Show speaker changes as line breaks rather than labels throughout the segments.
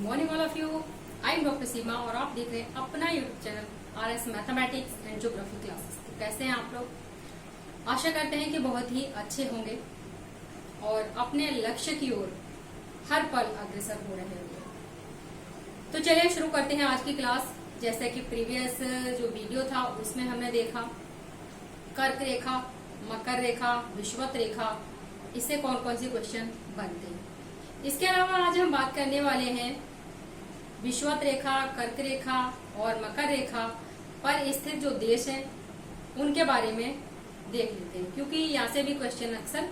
Morning all of you. I am doctor Seema और आप देख रहे हैं अपना YouTube channel RS mathematics and geography classes. तो कैसे हैं आप लोग? आशा करते हैं कि बहुत ही अच्छे होंगे और अपने लक्ष्य की ओर हर पल अग्रसर हो रहे होंगे। तो चलिए शुरू करते हैं आज की क्लास। जैसे कि प्रीवियस जो वीडियो था उसमें हमने देखा कर्क रेखा, मकर रेखा, विषुवत रेखा, इससे कौन कौन से क्वेश्चन बनते हैं। इसके अलावा आज हम बात करने वाले हैं विषुवत रेखा, कर्क रेखा और मकर रेखा पर स्थित जो देश हैं उनके बारे में देख लेते हैं, क्योंकि यहाँ से भी क्वेश्चन अक्सर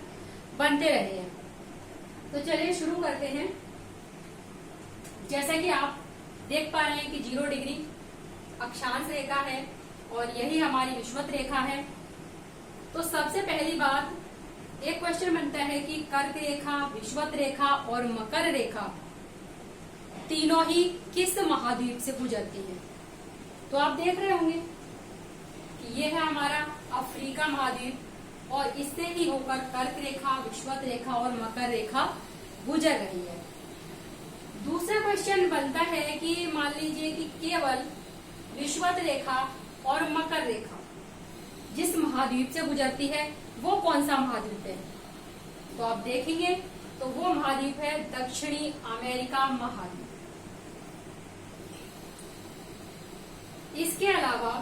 बनते रहे हैं। तो चलिए शुरू करते हैं। जैसा कि आप देख पा रहे हैं कि 0 डिग्री अक्षांश रेखा है और यही हमारी विषुवत रेखा है। तो सबसे पहली बात, एक क्वेश्चन बनता है कि कर्क रेखा, विषुवत रेखा और मकर रेखा तीनों ही किस महाद्वीप से गुजरती है। तो आप देख रहे होंगे कि ये है हमारा अफ्रीका महाद्वीप और इससे ही होकर कर्क रेखा, विषुवत रेखा और मकर रेखा गुजर रही है। दूसरा क्वेश्चन बनता है कि मान लीजिए कि केवल विषुवत रेखा और मकर रेखा जिस महाद्वीप से गुजरती है वो कौन सा महाद्वीप है। तो आप देखेंगे तो वो महाद्वीप है दक्षिणी अमेरिका महाद्वीप। इसके अलावा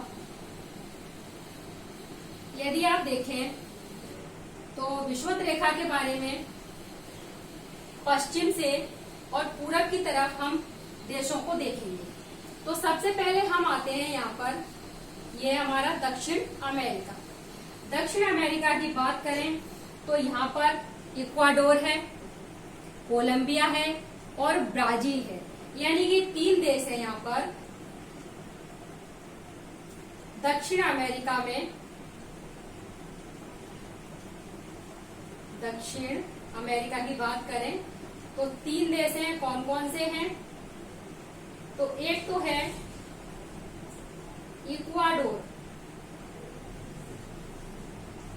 यदि आप देखें तो विषुवत रेखा के बारे में पश्चिम से और पूरब की तरफ हम देशों को देखेंगे। तो सबसे पहले हम आते हैं यहाँ पर, ये हमारा दक्षिण अमेरिका। दक्षिण अमेरिका की बात करें तो यहाँ पर इक्वाडोर है, कोलंबिया है और ब्राजील है, यानी कि 3 देश है यहाँ पर दक्षिण अमेरिका में। दक्षिण अमेरिका की बात करें तो 3 देश हैं। कौन कौन से हैं? तो एक तो है इक्वाडोर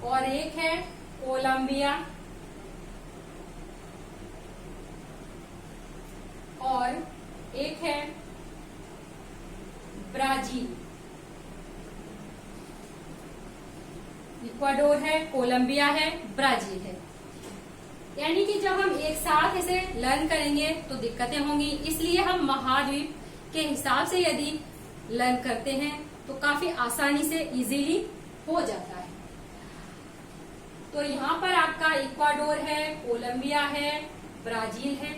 और एक है कोलंबिया और एक है ब्राजील। इक्वाडोर है, कोलंबिया है, ब्राजील है। यानी कि जब हम एक साथ इसे लर्न करेंगे तो दिक्कतें होंगी, इसलिए हम महाद्वीप के हिसाब से यदि लर्न करते हैं तो काफी आसानी से इजीली हो जाता है। तो यहाँ पर आपका इक्वाडोर है, कोलंबिया है, ब्राजील है।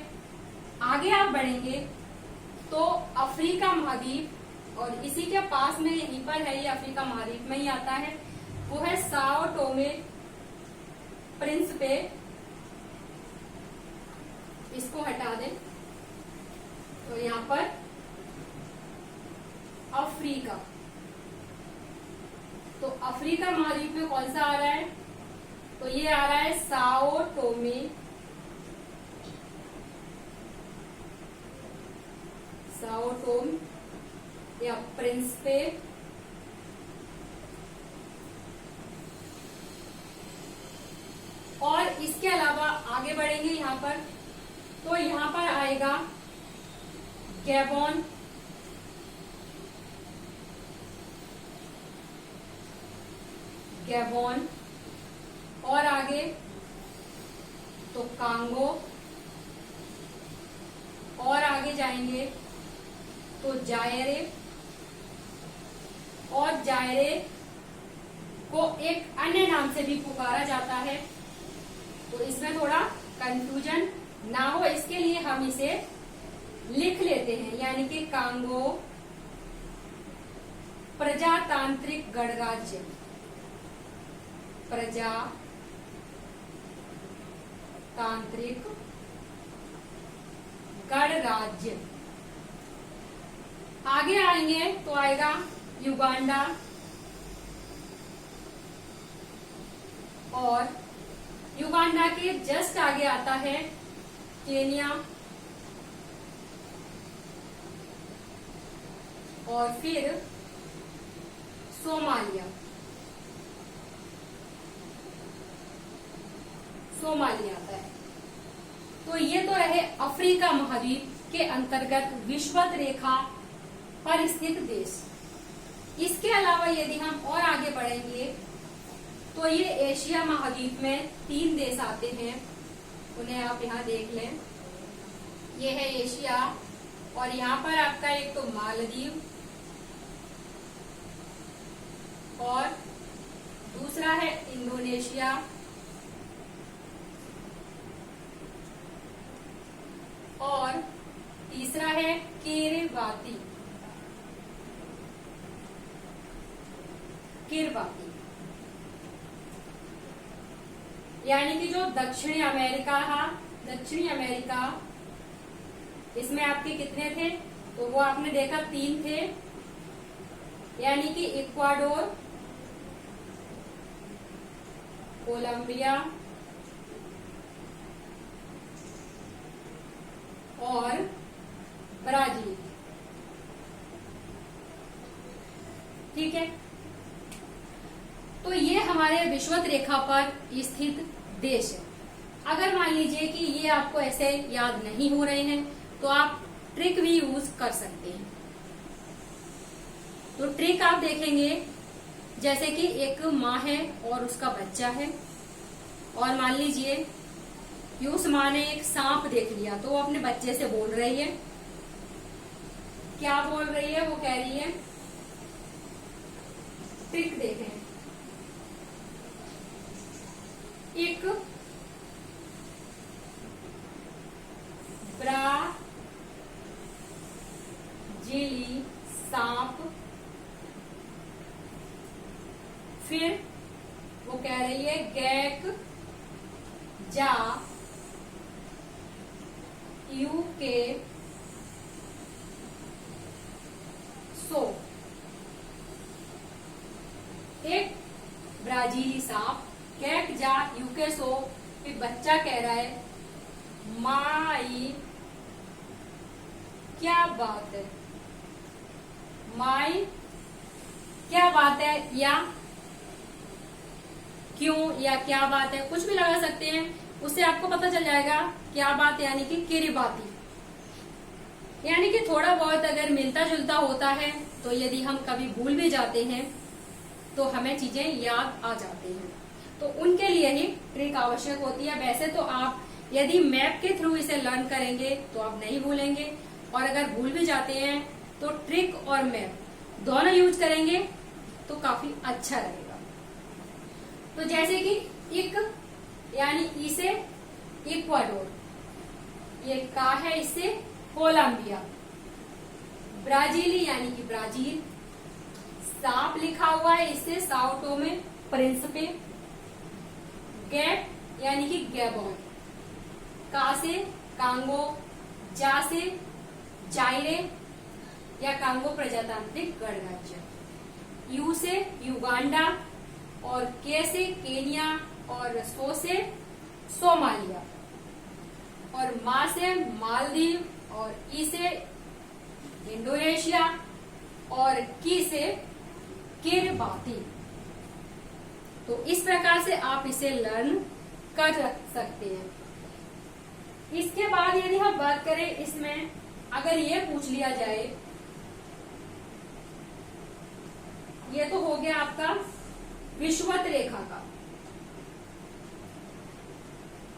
आगे आप बढ़ेंगे तो अफ्रीका महाद्वीप और इसी के पास में यहीं पर है, ये अफ्रीका महाद्वीप में ही आता है, वो है साओ टोमे प्रिंसिपे। इसको हटा दें तो यहाँ पर अफ्रीका। तो अफ्रीका महाद्वीप में कौन सा आ रहा है? तो ये आ रहा है साओ टोमे या प्रिंसिपे। और इसके अलावा आगे बढ़ेंगे यहाँ पर तो यहाँ पर आएगा गैबोन, और आगे तो कांगो, और आगे जाएंगे तो जायरे, और जायरे को एक अन्य नाम से भी पुकारा जाता है। तो इसमें थोड़ा कंफ्यूजन ना हो इसके लिए हम इसे लिख लेते हैं, यानी कि कांगो प्रजातांत्रिक गणराज्य। प्रजातांत्रिक गणराज्य। आगे आएंगे तो आएगा युगांडा और युगांडा के जस्ट आगे आता है केनिया और फिर सोमालिया। सोमालिया आता है। तो ये तो रहे अफ्रीका महाद्वीप के अंतर्गत विषुवत रेखा पर स्थित देश। इसके अलावा यदि हम और आगे बढ़ेंगे तो ये एशिया महाद्वीप में 3 देश आते हैं, उन्हें आप यहाँ देख लें। ये है एशिया और यहाँ पर आपका एक तो मालदीव और दूसरा है इंडोनेशिया और तीसरा है किरबाती। यानी कि जो दक्षिणी अमेरिका इसमें आपके कितने थे, तो वो आपने देखा 3 थे, यानी कि इक्वाडोर, कोलंबिया और ब्राजील। ठीक है, तो ये हमारे विषुवत रेखा पर स्थित देश है। अगर मान लीजिए कि ये आपको ऐसे याद नहीं हो रहे हैं तो आप ट्रिक भी यूज कर सकते हैं। तो ट्रिक आप देखेंगे, जैसे कि एक माँ है और उसका बच्चा है, और मान लीजिए कि उस माँ ने एक सांप देख लिया, तो वो अपने बच्चे से बोल रही है, क्या बोल रही है? वो कह रही है, ट्रिक देखें, एक ब्राजीली सांप, फिर वो कह रही है गैक जा यूके सो। एक ब्राजीली सांप कैक जा यूके सो, फिर बच्चा कह रहा है माई क्या बात है, माई क्या बात है, या क्यों या क्या बात है, कुछ भी लगा सकते हैं, उससे आपको पता चल जाएगा क्या बात यानी कि किरिबाती। यानी कि थोड़ा बहुत अगर मिलता जुलता होता है तो यदि हम कभी भूल भी जाते हैं तो हमें चीजें याद आ जाती हैं, तो उनके लिए ही ट्रिक आवश्यक होती है। वैसे तो आप यदि मैप के थ्रू इसे लर्न करेंगे तो आप नहीं भूलेंगे, और अगर भूल भी जाते हैं तो ट्रिक और मैप दोनों यूज करेंगे तो काफी अच्छा रहेगा। तो जैसे कि इक यानी ई से इक्वाडोर, ये का है इससे कोलंबिया, ब्राजीली यानी कि ब्राजील, सांप लिखा हुआ है इससे साओ टोमे प्रिंसिपे, गैप यानी कि गैबोन, का से कांगो, जा से जायरे या कांगो प्रजातांत्रिक गणराज्य, यू से युगांडा और के से केनिया और सो से सोमालिया, और मा से मालदीव और ई से इंडोनेशिया और की से किरबाती। तो इस प्रकार से आप इसे लर्न कर सकते हैं। इसके बाद यदि हम बात करें, इसमें अगर ये पूछ लिया जाए, ये तो हो गया आपका विषुवत रेखा का,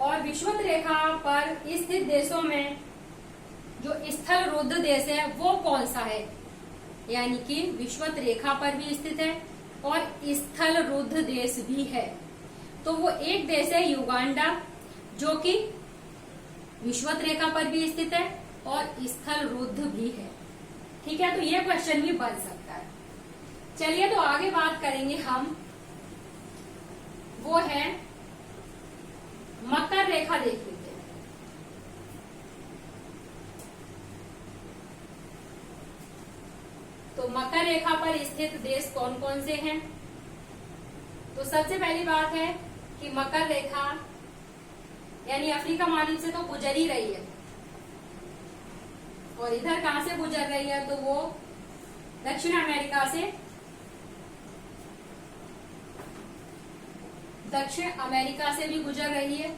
और विषुवत रेखा पर स्थित देशों में जो स्थल रुद्ध देश है वो कौन सा है, यानी कि विषुवत रेखा पर भी स्थित है और स्थल रुद्ध देश भी है। तो वो एक देश है युगांडा, जो कि विषुवत रेखा पर भी स्थित है और स्थल रुद्ध भी है। ठीक है, तो ये क्वेश्चन भी बन सकता है। चलिए तो आगे बात करेंगे हम, वो है मकर रेखा। देख लेते हैं। तो मकर रेखा पर स्थित देश कौन कौन से हैं? तो सबसे पहली बात है कि मकर रेखा यानी अफ्रीका महाद्वीप से तो गुजर ही रही है, और इधर कहां से गुजर रही है? तो वो दक्षिण अमेरिका से, दक्षिण अमेरिका से भी गुजर रही है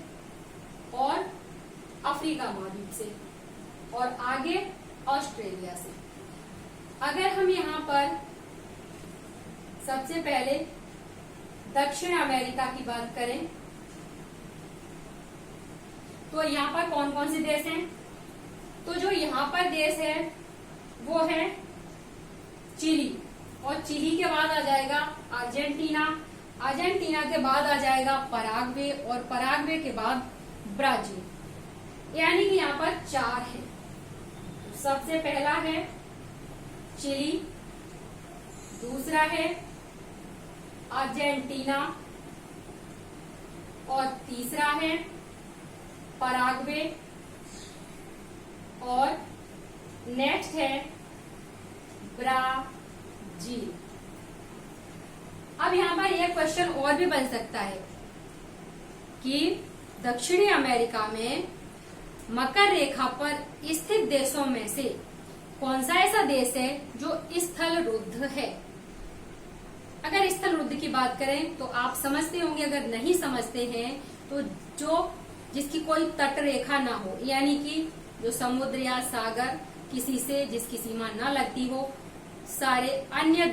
और अफ्रीका महाद्वीप से। और आगे ऑस्ट्रेलिया से। अगर हम यहाँ पर सबसे पहले दक्षिण अमेरिका की बात करें तो यहाँ पर कौन कौन से देश हैं? तो जो यहाँ पर देश है वो है चिली, और चिली के बाद आ जाएगा अर्जेंटीना, अर्जेंटीना के बाद आ जाएगा पराग्वे, और पराग्वे के बाद ब्राजील। यानी कि यहाँ पर 4 है। तो सबसे पहला है चिली, दूसरा है अर्जेंटीना, और तीसरा है पराग्वे, और नेक्स्ट है ब्राजील। अब यहाँ पर यह क्वेश्चन और भी बन सकता है कि दक्षिणी अमेरिका में मकर रेखा पर स्थित देशों में से कौन सा ऐसा देश है जो स्थल रुद्ध है। अगर स्थल रुद्ध की बात करें तो आप समझते होंगे, अगर नहीं समझते हैं तो जिसकी कोई तट रेखा ना हो, यानी कि जो समुद्र या सागर किसी से जिसकी सीमा ना लगती हो, सारे अन्य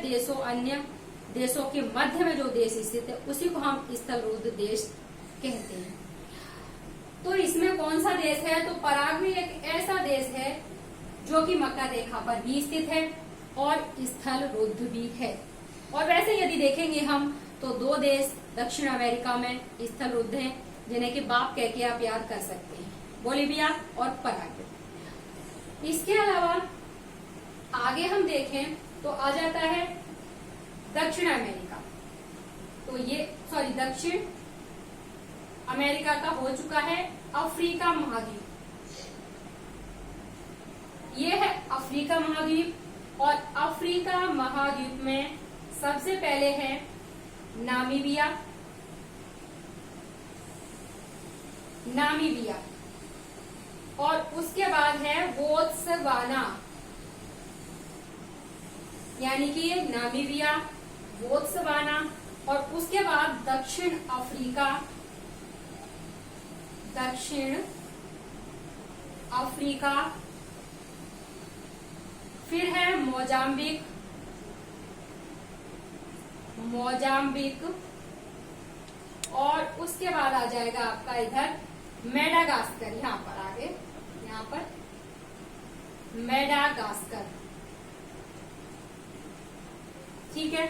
देशों के मध्य में जो देश स्थित है उसी को हम स्थल रुद्ध देश कहते हैं। तो इसमें कौन सा देश है? तो पराग्वे एक ऐसा देश है जो कि मकर रेखा पर भी स्थित है और स्थल रुद्ध भी है। और वैसे यदि देखेंगे हम तो 2 देश दक्षिण अमेरिका में स्थल रुद्ध हैं, जिन्हें कि बाप कह के आप याद कर सकते हैं, बोलिविया और पराग्वे। इसके अलावा आगे हम देखें तो आ जाता है दक्षिण अमेरिका। तो दक्षिण अमेरिका का हो चुका है अफ्रीका महाद्वीप। ये है अफ्रीका महाद्वीप, और अफ्रीका महाद्वीप में सबसे पहले है नामीबिया, और उसके बाद है बोत्सवाना। यानी कि ये नामीबिया, बोत्सवाना, और उसके बाद दक्षिण अफ्रीका, फिर है मोजाम्बिक, और उसके बाद आ जाएगा आपका इधर मेडागास्कर। यहाँ पर आगे मेडागास्कर, ठीक है।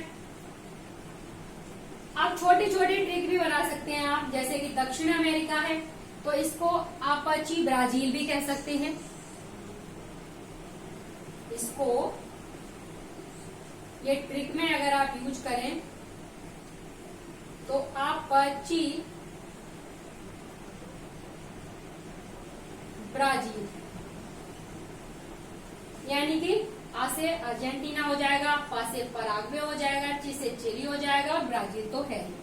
आप छोटी छोटी ट्रिक भी बना सकते हैं आप, जैसे कि दक्षिण अमेरिका है तो इसको आप पची ब्राजील भी कह सकते हैं। इसको ये ट्रिक में अगर आप यूज करें तो आप पची ब्राजील, यानी कि आ से अर्जेंटीना हो जाएगा, पा से पराग्वे हो जाएगा, ची से चिली हो जाएगा, और ब्राजील तो है ही।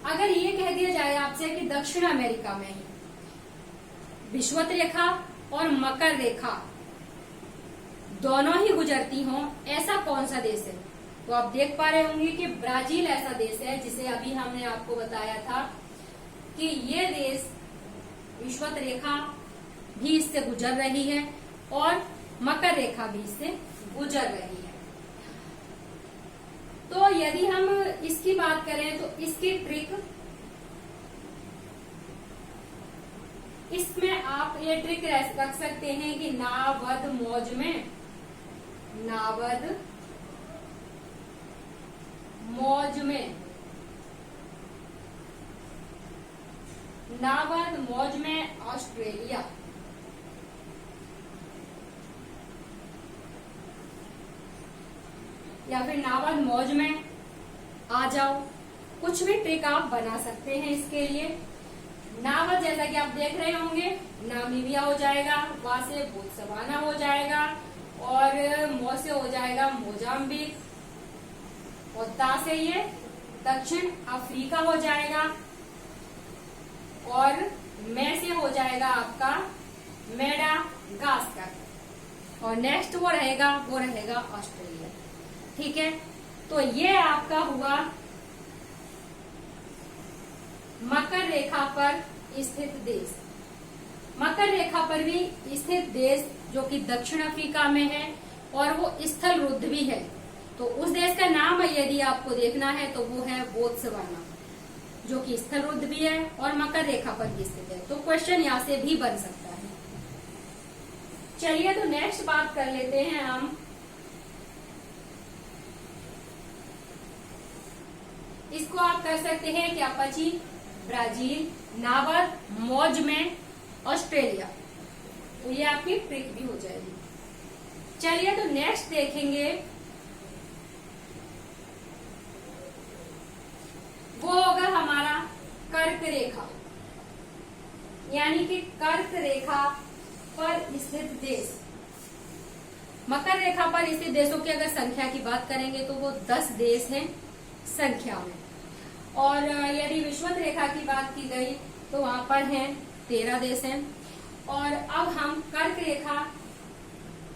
अगर ये कह दिया जाए आपसे कि दक्षिण अमेरिका में ही विषुवत रेखा और मकर रेखा दोनों ही गुजरती हों, ऐसा कौन सा देश है? तो आप देख पा रहे होंगे कि ब्राजील ऐसा देश है जिसे अभी हमने आपको बताया था कि ये देश विषुवत रेखा भी इससे गुजर रही है और मकर रेखा भी इससे गुजर रही है। तो यदि हम इसकी बात करें तो इसकी ट्रिक, इसमें आप ये ट्रिक रख सकते हैं कि नावद मौज में ऑस्ट्रेलिया, या फिर नावद मौज में आ जाओ। कुछ भी ट्रिक आप बना सकते हैं इसके लिए। नावद जैसा कि आप देख रहे होंगे नामीबिया हो जाएगा, वहां से बोत्सवाना हो जाएगा, और मौ से हो जाएगा मोजाम्बिक, और ता से ये दक्षिण अफ्रीका हो जाएगा, और मैं से हो जाएगा आपका मेडागास्कर, और नेक्स्ट वो रहेगा ऑस्ट्रेलिया। ठीक है, तो ये आपका हुआ मकर रेखा पर स्थित देश। मकर रेखा पर भी स्थित देश जो कि दक्षिण अफ्रीका में है और वो स्थल रुद्ध भी है। तो उस देश का नाम यदि आपको देखना है तो वो है बोत्सवाना, जो कि स्थल रुद्ध भी है और मकर रेखा पर भी स्थित है। तो क्वेश्चन यहाँ से भी बन सकता है। चलिए तो नेक्स्ट बात कर लेते हैं हम इसको आप कर सकते हैं क्या पची, ब्राजील, नावर, मौज में, ऑस्ट्रेलिया। तो ये आपकी ट्रिक भी हो जाएगी। चलिए तो नेक्स्ट देखेंगे, वो होगा हमारा कर्क रेखा, यानी कि कर्क रेखा पर स्थित देश। मकर रेखा पर स्थित देशों की अगर संख्या की बात करेंगे तो वो 10 देश हैं संख्या में, और यदि विषुवत रेखा की बात की गई तो वहां पर हैं 13 देश हैं। और अब हम कर्क रेखा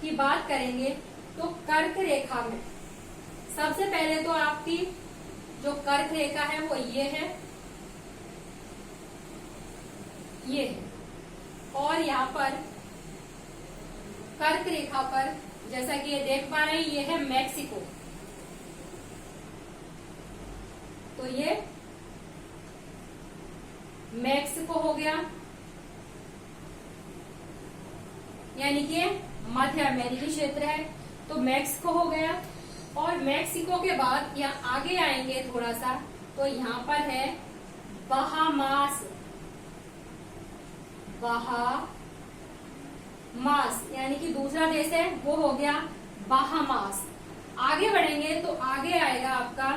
की बात करेंगे तो कर्क रेखा में सबसे पहले तो आपकी जो कर्क रेखा है वो ये है, ये है। और यहाँ पर कर्क रेखा पर जैसा कि ये देख पा रहे हैं, ये है मैक्सिको। तो ये मैक्सिको हो गया, यानी कि मध्य अमेरिकी क्षेत्र है। तो मैक्सिको हो गया, और मैक्सिको के बाद यहाँ आगे आएंगे थोड़ा सा तो यहाँ पर है बहामास। बहामास यानी कि दूसरा देश है, वो हो गया बहामास। आगे बढ़ेंगे तो आगे आएगा आपका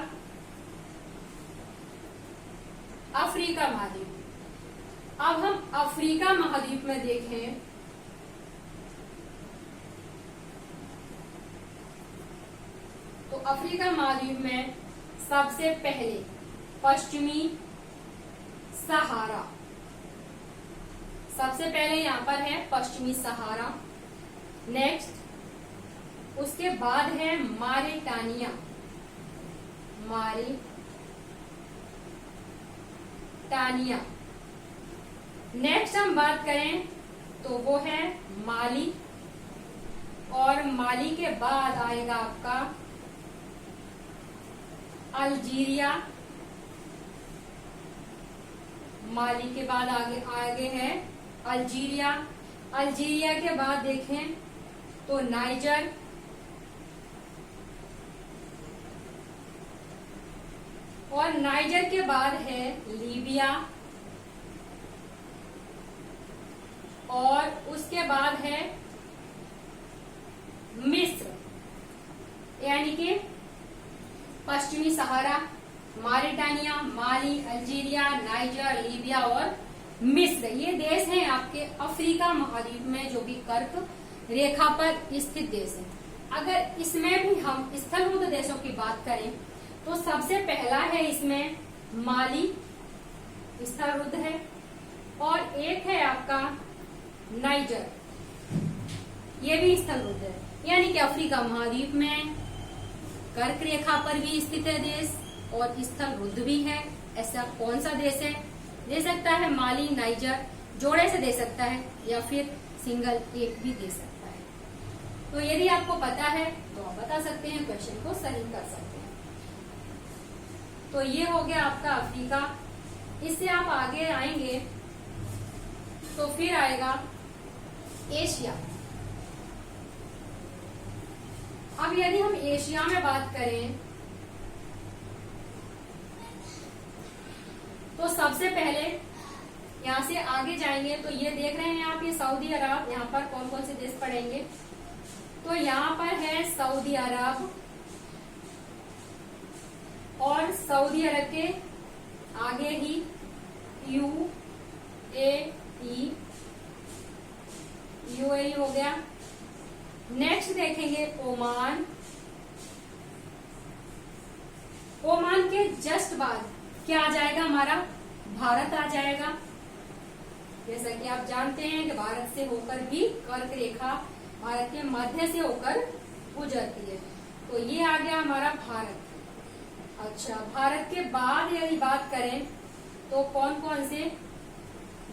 अफ्रीका महाद्वीप। अब हम अफ्रीका महाद्वीप में देखें तो अफ्रीका महाद्वीप में सबसे पहले पश्चिमी सहारा, सबसे पहले यहाँ पर है पश्चिमी सहारा। नेक्स्ट उसके बाद है मारिटानिया, मारिटानिया। नेक्स्ट हम बात करें तो वो है माली, और माली के बाद आएगा आपका अल्जीरिया। माली के बाद आगे है अल्जीरिया। अल्जीरिया के बाद देखें तो नाइजर, और नाइजर के बाद है लीबिया, और उसके बाद है मिस्र। यानी कि पश्चिमी सहारा, मारिटानिया, माली, अल्जीरिया, नाइजर, लीबिया और मिस्र, ये देश हैं आपके अफ्रीका महाद्वीप में जो कि कर्क रेखा पर स्थित देश हैं। अगर इसमें भी हम स्थलरुद्ध देशों की बात करें तो सबसे पहला है इसमें माली, स्थलरुद्ध है, और एक है आपका नाइजर, ये भी स्थलरुद्ध है। यानी कि अफ्रीका महाद्वीप में कर्क रेखा पर भी स्थित है देश और स्थल रुद्ध भी है। ऐसा कौन सा देश है? दे सकता है माली, नाइजर, जोड़े से दे सकता है, या फिर सिंगल एक भी दे सकता है। तो यदि आपको पता है तो आप बता सकते हैं, क्वेश्चन को सही कर सकते हैं। तो ये हो गया आपका अफ्रीका। इससे आप आगे आएंगे तो फिर आएगा एशिया। अब यदि हम एशिया में बात करें तो सबसे पहले यहाँ से आगे जाएंगे तो ये देख रहे हैं आप, ये सऊदी अरब। यहाँ पर कौन कौन से देश पड़ेंगे? तो यहाँ पर है सऊदी अरब, और सऊदी अरब के आगे ही यूएई हो गया। नेक्स्ट देखेंगे ओमान। ओमान के जस्ट बाद क्या आ जाएगा? हमारा भारत आ जाएगा। जैसा कि आप जानते हैं कि भारत से होकर भी कर्क रेखा भारत के मध्य से होकर गुजरती है। तो ये आ गया हमारा भारत। अच्छा, भारत के बाद यदि बात करें तो कौन कौन से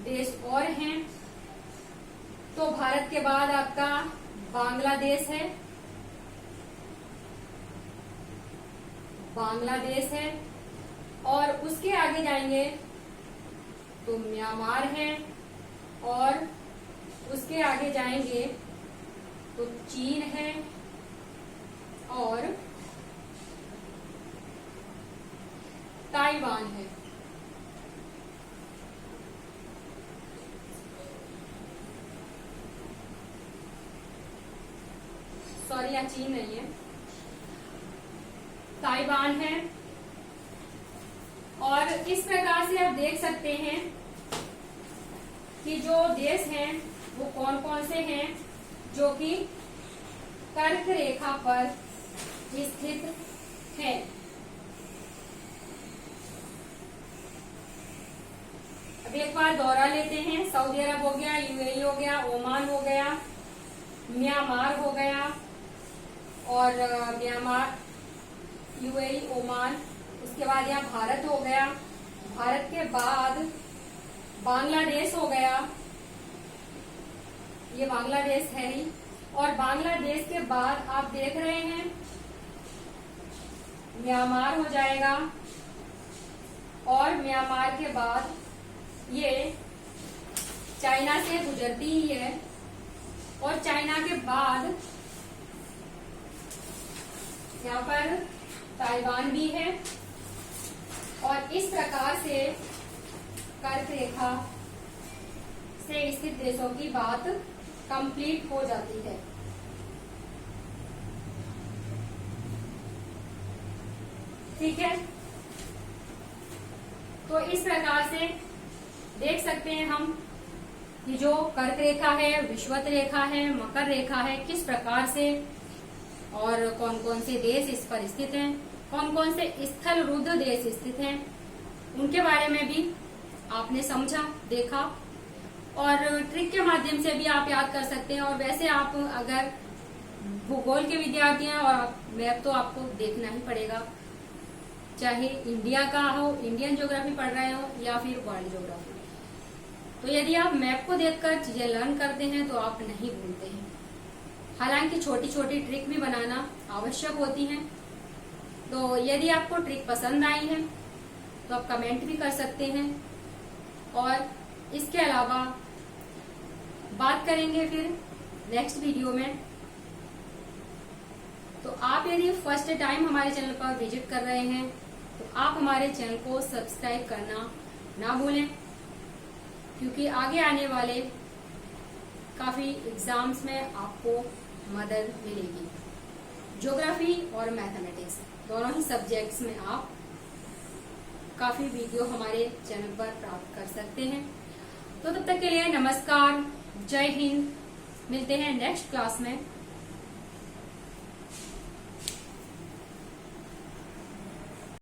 देश और हैं? तो भारत के बाद आपका बांग्लादेश है, बांग्लादेश है, और उसके आगे जाएंगे तो म्यांमार है, और उसके आगे जाएंगे तो चीन है, और ताइवान है। सॉरी, यहाँ चीन नहीं है, ताइवान है। और इस प्रकार से आप देख सकते हैं कि जो देश हैं वो कौन कौन से हैं जो कि कर्क रेखा पर स्थित है। अब एक बार दोहरा लेते हैं। सऊदी अरब हो गया, यूएई हो गया, ओमान हो गया, म्यांमार हो गया, और म्यांमार, यूएई, ओमान, उसके बाद यहाँ भारत हो गया, भारत के बाद बांग्लादेश हो गया, ये बांग्लादेश है ही, और बांग्लादेश के बाद आप देख रहे हैं म्यांमार हो जाएगा, और म्यांमार के बाद ये चाइना से गुजरती ही है, और चाइना के बाद यहाँ पर ताइवान भी है। और इस प्रकार से कर्क रेखा से स्थित देशों की बात कंप्लीट हो जाती है। ठीक है, तो इस प्रकार से देख सकते हैं हम कि जो कर्क रेखा है, विषुवत रेखा है, मकर रेखा है, किस प्रकार से और कौन कौन से देश इस पर स्थित हैं, कौन कौन से स्थल रुद्र देश स्थित हैं, उनके बारे में भी आपने समझा, देखा, और ट्रिक के माध्यम से भी आप याद कर सकते हैं। और वैसे आप अगर भूगोल के विद्यार्थी हैं और मैप तो आपको देखना ही पड़ेगा, चाहे इंडिया का हो, इंडियन ज्योग्राफी पढ़ रहे हो या फिर वर्ल्ड ज्योग्राफी। तो यदि आप मैप को देखकर चीजें लर्न करते हैं तो आप नहीं भूलते हैं। हालांकि छोटी छोटी ट्रिक भी बनाना आवश्यक होती है। तो यदि आपको ट्रिक पसंद आई है तो आप कमेंट भी कर सकते हैं, और इसके अलावा बात करेंगे फिर नेक्स्ट वीडियो में। तो आप यदि फर्स्ट टाइम हमारे चैनल पर विजिट कर रहे हैं तो आप हमारे चैनल को सब्सक्राइब करना ना भूलें, क्योंकि आगे आने वाले काफी एग्जाम्स में आपको मदद मिलेगी। ज्योग्राफी और मैथमेटिक्स दोनों ही सब्जेक्ट्स में आप काफी वीडियो हमारे चैनल पर प्राप्त कर सकते हैं। तो तब तक के लिए नमस्कार, जय हिंद, मिलते हैं नेक्स्ट क्लास में।